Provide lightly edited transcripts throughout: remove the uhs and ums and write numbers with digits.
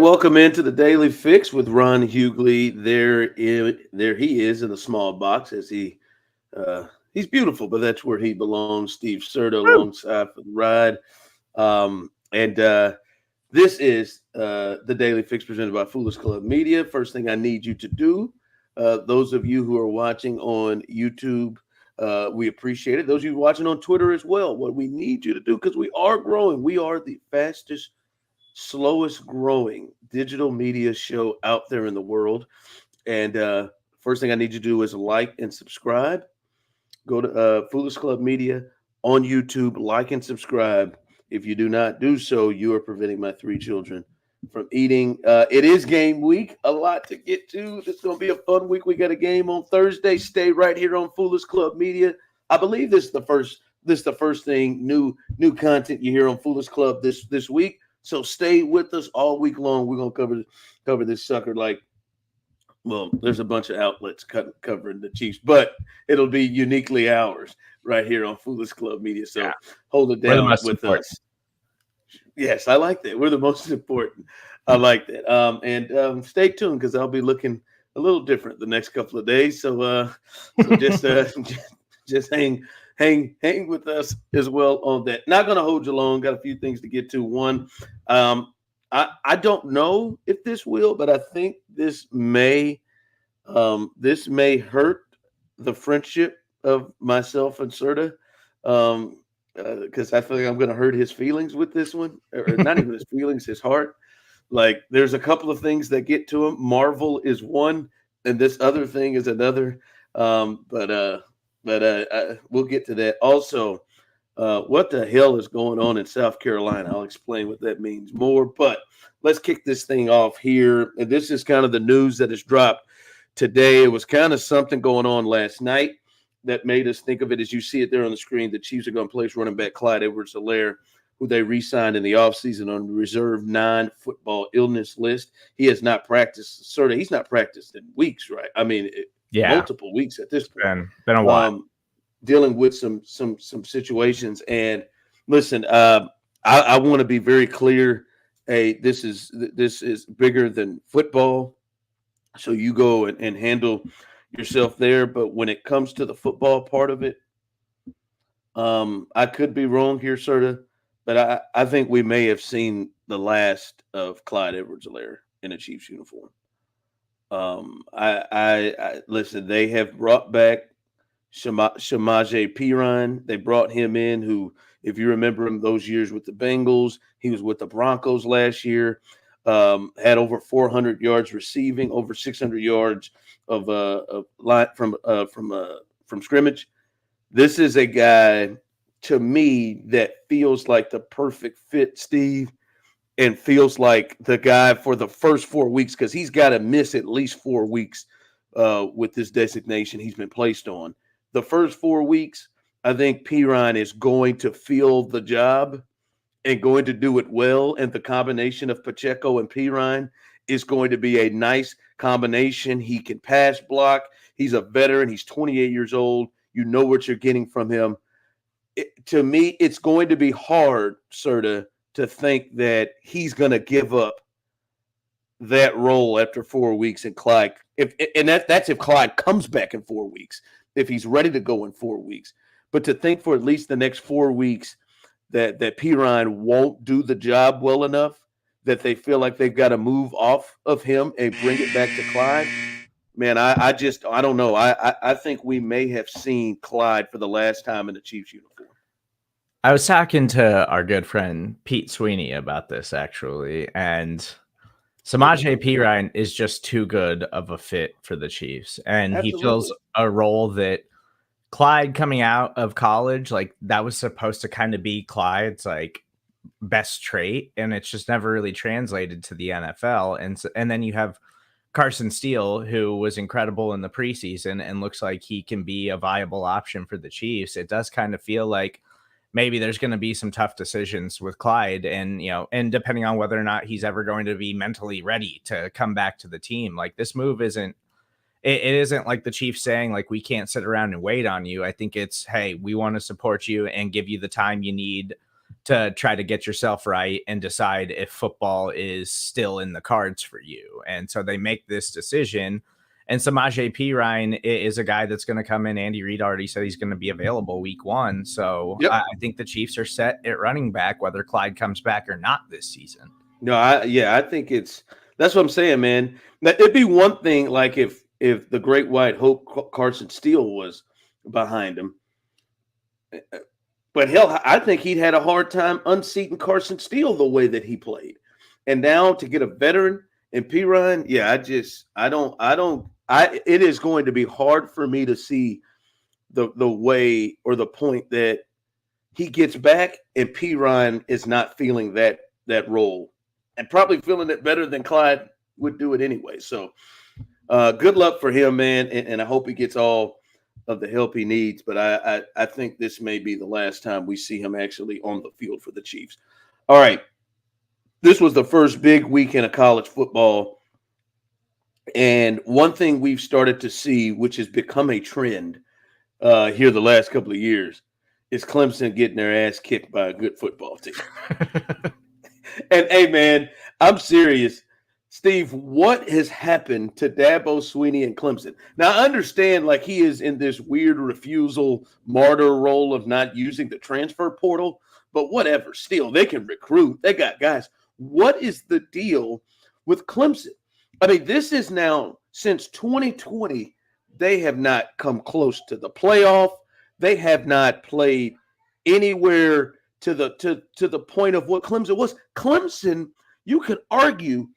welcome into the Daily Fix with Ron Hughley. There he is in a small box as he's beautiful, but that's where he belongs. Steve Serta alongside for the ride. And this is the Daily Fix presented by Foolish Club Media. First thing I need you to do, those of you who are watching on YouTube, we appreciate it. Those of you watching on Twitter as well, what we need you to do, because we are growing. We are the fastest, slowest growing digital media show out there in the world. And first thing I need you to do is like and subscribe. Go to Foolish Club Media on YouTube, like and subscribe. If you do not do so, you are preventing my 3 children from eating. It is game week, a lot to get to. It's going to be a fun week. We got a game on Thursday. Stay right here on Foolish Club Media. I believe this is the first thing, new content you hear on Foolish Club this week. So stay with us all week long. We're gonna cover this sucker like, well, there's a bunch of outlets covering the Chiefs, but it'll be uniquely ours right here on Foolish Club Media. So hold it down with us. Yes, I like that. We're the most important. I like that. And stay tuned because I'll be looking a little different the next couple of days. So just hang with us as well on that. Not going to hold you long. Got a few things to get to. One, I don't know if this will, but I think this may hurt the friendship of myself and Serta, because I feel like I'm going to hurt his feelings with this one, or not even his feelings, his heart. Like, there's a couple of things that get to him. Marvel is one, and this other thing is another. But we'll get to that. Also, what the hell is going on in South Carolina? I'll explain what that means more. But let's kick this thing off here. And this is kind of the news that has dropped today. It was kind of something going on last night that made us think of it as you see it there on the screen. The Chiefs are going to place running back Clyde Edwards-Helaire, who they re-signed in the offseason on the reserve 9 football illness list. He has not practiced. Serta, he's not practiced in weeks, right? I mean, multiple weeks at this point. Been a while. Dealing with some situations. And listen, I want to be very clear. Hey, this is bigger than football. So you go and handle yourself there. But when it comes to the football part of it, I could be wrong here, Serta, but I think we may have seen the last of Clyde Edwards-Helaire in a Chiefs uniform. I listen, they have brought back Samaje Perine. They brought him in, who, if you remember him those years with the Bengals, he was with the Broncos last year, had over 400 yards receiving, over 600 yards of line from scrimmage. This is a guy, to me, that feels like the perfect fit, Steve, and feels like the guy for the first 4 weeks, because he's got to miss at least 4 weeks with this designation he's been placed on. The first 4 weeks, I think Perine is going to feel the job and going to do it well. And the combination of Pacheco and Perine is going to be a nice combination. He can pass block. He's a veteran. He's 28 years old. You know what you're getting from him. To me, it's going to be hard, Serta, to think that he's going to give up that role after 4 weeks. And Clyde, that's if Clyde comes back in 4 weeks, if he's ready to go in 4 weeks. But to think for at least the next 4 weeks that Perine won't do the job well enough, that they feel like they've got to move off of him and bring it back to Clyde, man, I don't know. I think we may have seen Clyde for the last time in the Chiefs uniform. I was talking to our good friend Pete Sweeney about this, actually, and Samaje Perine is just too good of a fit for the Chiefs, and Absolutely. He fills a role that Clyde, coming out of college, like, that was supposed to kind of be Clyde's like best trait, and it's just never really translated to the NFL. And then you have Carson Steele, who was incredible in the preseason and looks like he can be a viable option for the Chiefs. It does kind of feel like maybe there's going to be some tough decisions with Clyde, and, and depending on whether or not he's ever going to be mentally ready to come back to the team. Like, this move isn't like the Chiefs saying, like, we can't sit around and wait on you. I think it's, hey, we want to support you and give you the time you need to try to get yourself right and decide if football is still in the cards for you. And so they make this decision. And Samaje Perine is a guy that's going to come in. Andy Reid already said he's going to be available week 1. So yep. I think the Chiefs are set at running back, whether Clyde comes back or not this season. No, I think that's what I'm saying, man. Now, it'd be one thing like if the great white hope Carson Steele was behind him. But hell, I think he'd had a hard time unseating Carson Steele the way that he played. And now to get a veteran and Perine, it is going to be hard for me to see the way or the point that he gets back and Perine is not feeling that role and probably feeling it better than Clyde would do it anyway. So good luck for him, man. And I hope he gets all of the help he needs. But I think this may be the last time we see him actually on the field for the Chiefs. All right. This was the first big weekend of college football. And one thing we've started to see, which has become a trend here the last couple of years, is Clemson getting their ass kicked by a good football team. And, hey, man, I'm serious. Steve, what has happened to Dabo, Swinney, and Clemson? Now, I understand, like, he is in this weird refusal martyr role of not using the transfer portal, but whatever. Still, they can recruit. They got guys. What is the deal with Clemson? I mean, this is now since 2020, they have not come close to the playoff. They have not played anywhere to the point of what Clemson was. Clemson, you could argue,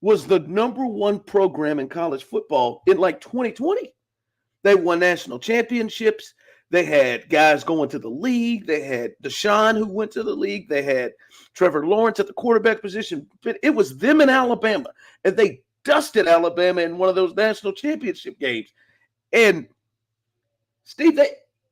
was the number one program in college football in like 2020. They won national championships. They had guys going to the league. They had Deshaun who went to the league. They had Trevor Lawrence at the quarterback position. But it was them in Alabama, and they dusted Alabama in one of those national championship games. And Steve,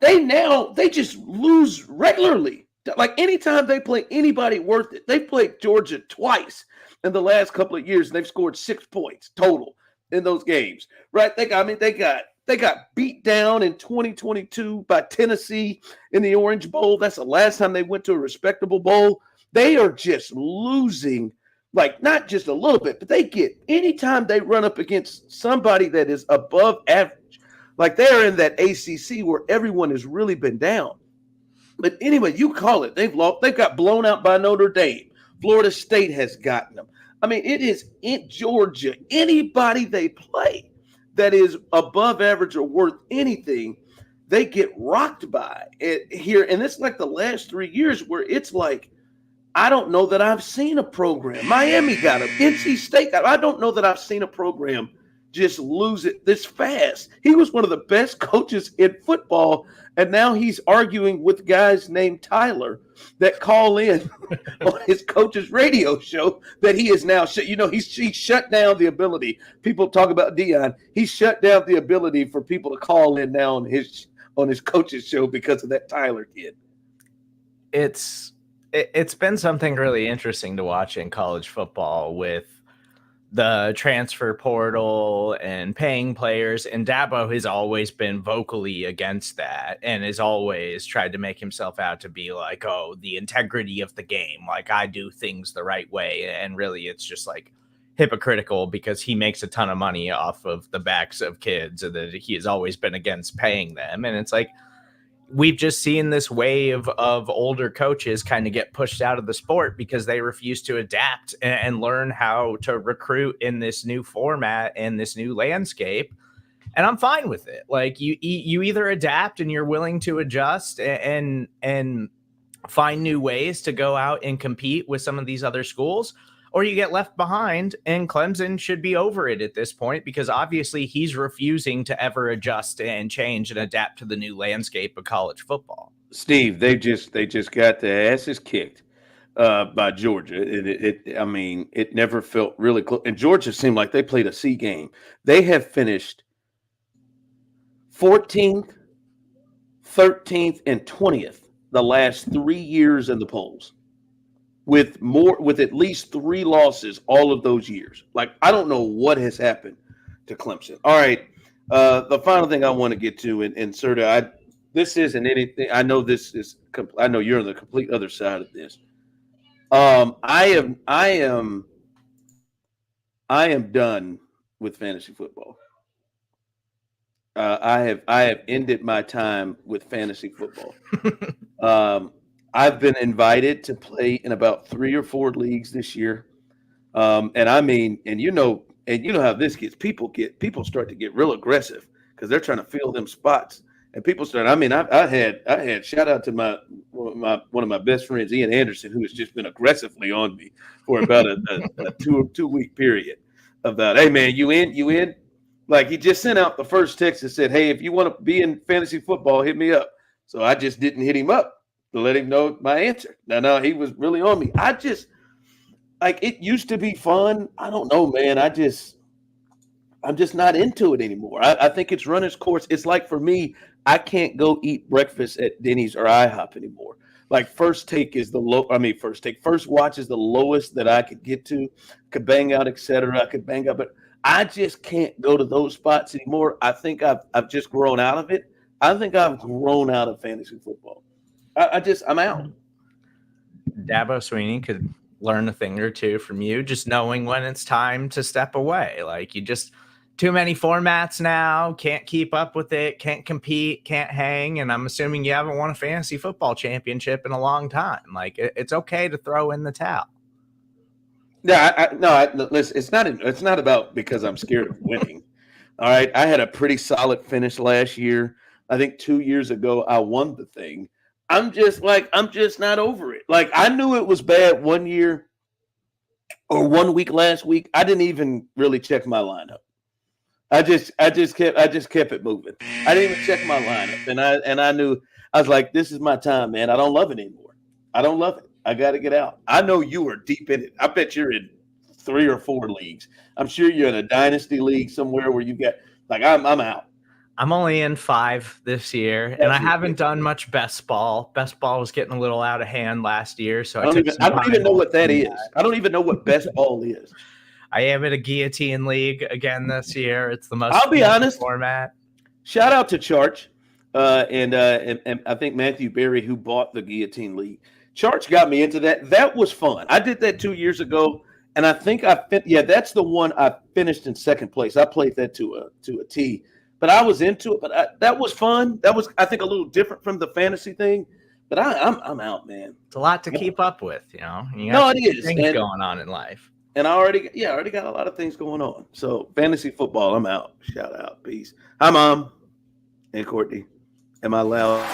they just lose regularly. Like anytime they play anybody worth it, they played Georgia twice in the last couple of years, and they've scored 6 points total in those games. Right? They got beat down in 2022 by Tennessee in the Orange Bowl. That's the last time they went to a respectable bowl. They are just losing, like not just a little bit, but they get anytime they run up against somebody that is above average, like they're in that ACC where everyone has really been down. But anyway, you call it. They've lost. They've got blown out by Notre Dame. Florida State has gotten them. I mean, it is in Georgia. Anybody they play that is above average or worth anything, they get rocked by it here. And it's like the last 3 years where it's like, I don't know that I've seen a program. Miami got them. NC State got them. I don't know that I've seen a program just lose it this fast. He was one of the best coaches in football, and now he's arguing with guys named Tyler that call in on his coach's radio show that he is now, he shut down the ability. People talk about Dion. He shut down the ability for people to call in now on his coach's show because of that Tyler kid. It's been something really interesting to watch in college football with the transfer portal and paying players, and Dabo has always been vocally against that and has always tried to make himself out to be like, oh, the integrity of the game, like I do things the right way. And really it's just like hypocritical because he makes a ton of money off of the backs of kids and that he has always been against paying them. And it's like, we've just seen this wave of older coaches kind of get pushed out of the sport because they refuse to adapt and learn how to recruit in this new format and this new landscape. And I'm fine with it. Like you either adapt and you're willing to adjust and find new ways to go out and compete with some of these other schools, or you get left behind, and Clemson should be over it at this point because obviously he's refusing to ever adjust and change and adapt to the new landscape of college football. Steve, they just got their asses kicked by Georgia. It never felt really close. And Georgia seemed like they played a C game. They have finished 14th, 13th, and 20th the last 3 years in the polls. With at least 3 losses all of those years. Like, I don't know what has happened to Clemson. All right, the final thing I want to get to, and Serta, this isn't anything. I know this is. I know you're on the complete other side of this. I am done with fantasy football. I have ended my time with fantasy football. I've been invited to play in about 3 or 4 leagues this year, and I mean, and you know how this gets. People start to get real aggressive because they're trying to fill them spots, and people start. I mean, I had shout out to one of my best friends, Ian Anderson, who has just been aggressively on me for about a 2-week period. About, hey man, you in? Like, he just sent out the first text and said, hey, if you want to be in fantasy football, hit me up. So I just didn't hit him up to let him know my answer. No, he was really on me. I just, like, it used to be fun. I don't know, man. I'm just not into it anymore. I think it's run its course. It's like, for me, I can't go eat breakfast at Denny's or IHOP anymore. Like, first watch is the lowest that I could get to. Could bang out, etc. I could bang out, but I just can't go to those spots anymore. I think I've just grown out of it. I think I've grown out of fantasy football. I'm out. Dabo Sweeney could learn a thing or two from you, just knowing when it's time to step away. Like, you just too many formats now, can't keep up with it, can't compete, can't hang. And I'm assuming you haven't won a fantasy football championship in a long time. Like, it's okay to throw in the towel. Yeah, listen, it's not about because I'm scared of winning. All right. I had a pretty solid finish last year. I think 2 years ago, I won the thing. I'm just not over it. Like, I knew it was bad 1 year or 1 week last week. I didn't even really check my lineup. I just kept it moving. I didn't even check my lineup. And I knew, I was like, this is my time, man. I don't love it anymore. I don't love it. I got to get out. I know you are deep in it. I bet you're in 3 or 4 leagues. I'm sure you're in a dynasty league somewhere where you get, like, I'm out. I'm only in 5 this year, and I haven't done much best ball. Best ball was getting a little out of hand last year, so I don't even know what that is. I don't even know what best ball is. I am in a guillotine league again this year. It's the most. I'll be honest. Format. Shout out to Charch, and I think Matthew Berry, who bought the guillotine league. Charch got me into that. That was fun. I did that 2 years ago, and I think that's the one I finished in second place. I played that to a T, but I was into it. But that was fun. That was, I think, a little different from the fantasy thing. But I'm out, man. It's a lot to keep up with, you know. No, it is. Things going on in life. And I already got a lot of things going on. So fantasy football, I'm out. Shout out, peace. Hi, Mom and Courtney. Am I loud?